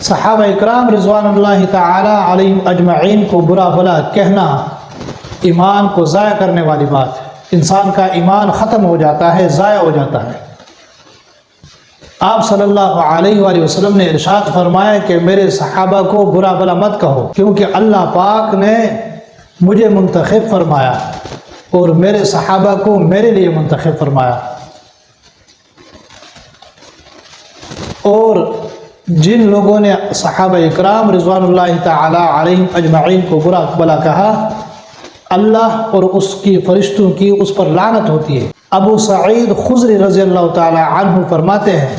صحابہ اکرام رضوان اللہ تعالی علیہم اجمعین کو برا بھلا کہنا ایمان کو ضائع کرنے والی بات ہے۔ انسان کا ایمان ختم ہو جاتا ہے، ضائع ہو جاتا ہے۔ آپ صلی اللہ علیہ وآلہ وسلم نے ارشاد فرمایا کہ میرے صحابہ کو برا بھلا مت کہو، کیونکہ اللہ پاک نے مجھے منتخب فرمایا اور میرے صحابہ کو میرے لیے منتخب فرمایا۔ اور جن لوگوں نے صحابہ اکرام رضوان اللہ تعالی علیہم اجمعین کو برا بھلا کہا، اللہ اور اس کی فرشتوں کی اس پر لعنت ہوتی ہے۔ ابو سعید خضری رضی اللہ تعالی عنہ فرماتے ہیں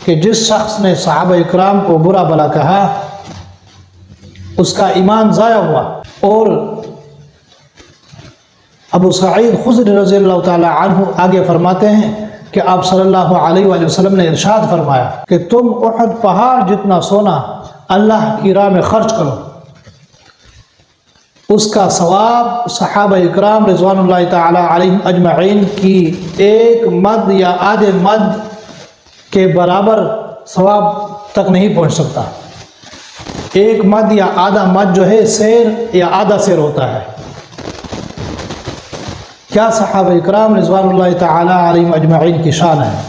کہ جس شخص نے صحابہ اکرام کو برا بھلا کہا اس کا ایمان ضائع ہوا۔ اور ابو سعید خضری رضی اللہ تعالی عنہ آگے فرماتے ہیں کہ آپ صلی اللہ علیہ وآلہ وسلم نے ارشاد فرمایا کہ تم احد پہاڑ جتنا سونا اللہ کی راہ میں خرچ کرو، اس کا ثواب صحابہ اکرام رضوان اللہ تعالی علیہم اجمعین کی ایک مد یا آدھے مد کے برابر ثواب تک نہیں پہنچ سکتا۔ ایک مد یا آدھا مد جو ہے سیر یا آدھا سیر ہوتا ہے۔ کیا صحابہ اکرام رضوان اللہ تعالی علیہم اجمعین کی شان ہے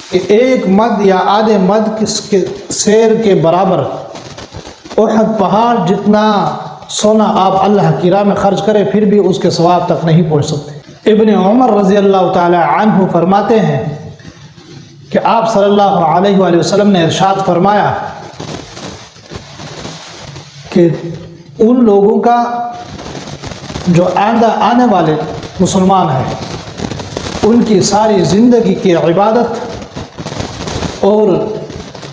کہ ایک مد یا آدھے مد کے سیر کے برابر احد پہاڑ جتنا سونا آپ اللہ کی راہ میں خرچ کرے پھر بھی اس کے ثواب تک نہیں پہنچ سکتے۔ ابن عمر رضی اللہ تعالی عنہ فرماتے ہیں کہ آپ صلی اللہ علیہ وآلہ وسلم نے ارشاد فرمایا کہ ان لوگوں کا جو آئندہ آنے والے مسلمان ہیں ان کی ساری زندگی کی عبادت اور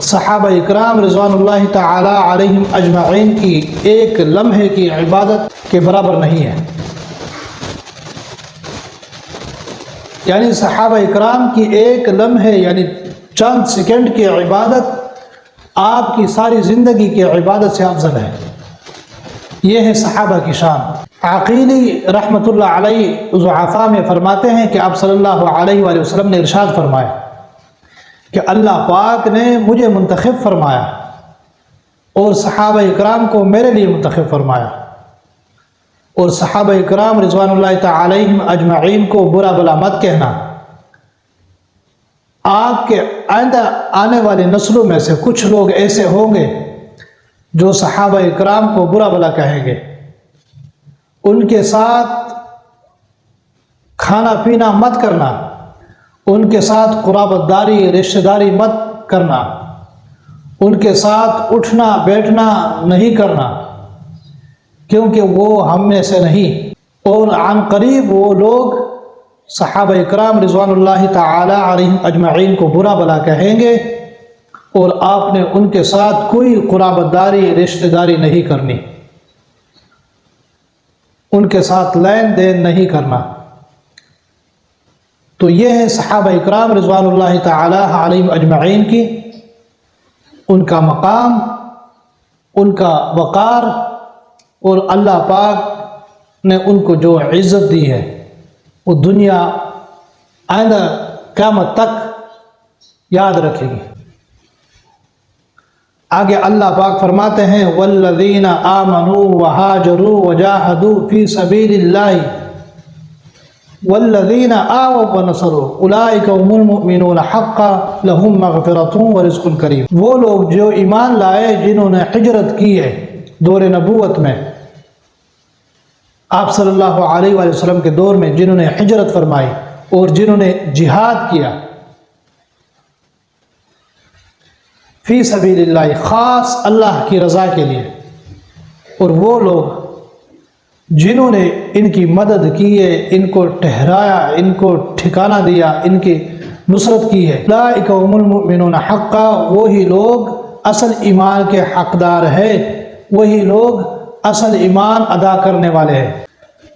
صحابہ اکرام رضوان اللہ تعالی علیہم اجمعین کی ایک لمحے کی عبادت کے برابر نہیں ہے۔ یعنی صحابہ اکرام کی ایک لمحے یعنی چند سیکنڈ کی عبادت آپ کی ساری زندگی کی عبادت سے افضل ہے۔ یہ ہے صحابہ کی شان۔ عقیلی رحمۃ اللہ علیہ ضعفاء میں فرماتے ہیں کہ آپ صلی اللہ علیہ وآلہ وسلم نے ارشاد فرمایا کہ اللہ پاک نے مجھے منتخب فرمایا اور صحابہ اکرام کو میرے لیے منتخب فرمایا، اور صحابہ اکرام رضوان اللہ تعالی علیہم اجمعین کو برا بھلا مت کہنا۔ آپ کے آئندہ آنے والی نسلوں میں سے کچھ لوگ ایسے ہوں گے جو صحابہ اکرام کو برا بھلا کہیں گے، ان کے ساتھ کھانا پینا مت کرنا، ان کے ساتھ قرابت داری رشتہ داری مت کرنا، ان کے ساتھ اٹھنا بیٹھنا نہیں کرنا کیونکہ وہ ہم میں سے نہیں۔ اور عن قریب وہ لوگ صحابہ اکرام رضوان اللہ تعالی علیہم اجمعین کو برا بھلا کہیں گے اور آپ نے ان کے ساتھ کوئی قرابت داری رشتہ داری نہیں کرنی، ان کے ساتھ لین دین نہیں کرنا۔ تو یہ ہے صحابہ اکرام رضوان اللہ تعالی علیہم اجمعین کی، ان کا مقام، ان کا وقار، اور اللہ پاک نے ان کو جو عزت دی ہے وہ دنیا آئندہ قیامت تک یاد رکھے گی۔ آگے اللہ پاک فرماتے ہیں والذین آمنوا وہاجروا وجاہدوا فی سبیل اللہ والذین آووا ونصروا اولئک هم المؤمنون حقا لهم مغفرۃ ورزق کریم۔ وہ لوگ جو ایمان لائے جنہوں نے ہجرت کی ہے دور نبوت میں، آپ صلی اللہ علیہ وآلہ وسلم کے دور میں جنہوں نے ہجرت فرمائی اور جنہوں نے جہاد کیا فی سبیل اللہ، خاص اللہ کی رضا کے لیے، اور وہ لوگ جنہوں نے ان کی مدد کی ہے، ان کو ٹھہرایا، ان کو ٹھکانہ دیا، ان کی نصرت کی ہے، اولئک هم المؤمنون حقا، وہی لوگ اصل ایمان کے حقدار ہے، وہی لوگ اصل ایمان ادا کرنے والے ہیں،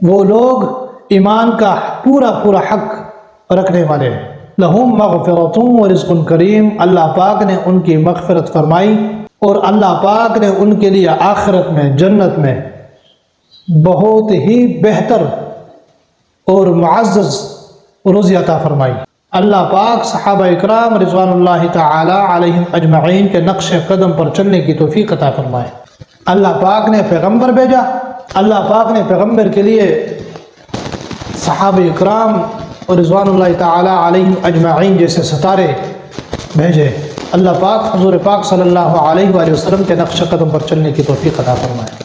وہ لوگ ایمان کا پورا پورا حق رکھنے والے ہیں۔ لہم مغفرۃ ورزق کریم، اللہ پاک نے ان کی مغفرت فرمائی اور اللہ پاک نے ان کے لیے آخرت میں جنت میں بہت ہی بہتر اور معزز روزی عطا فرمائی۔ اللہ پاک صحابہ اکرام رضوان اللہ تعالی علیہم اجمعین کے نقش قدم پر چلنے کی توفیق عطا فرمائے۔ اللہ پاک نے پیغمبر بھیجا، اللہ پاک نے پیغمبر کے لیے صحابہ اکرام اور رضوان اللہ تعالی علیہم اجمعین جیسے ستارے بھیجے۔ اللہ پاک حضور پاک صلی اللہ علیہ وآلہ وسلم کے نقش قدم پر چلنے کی توفیق عطا فرمائے۔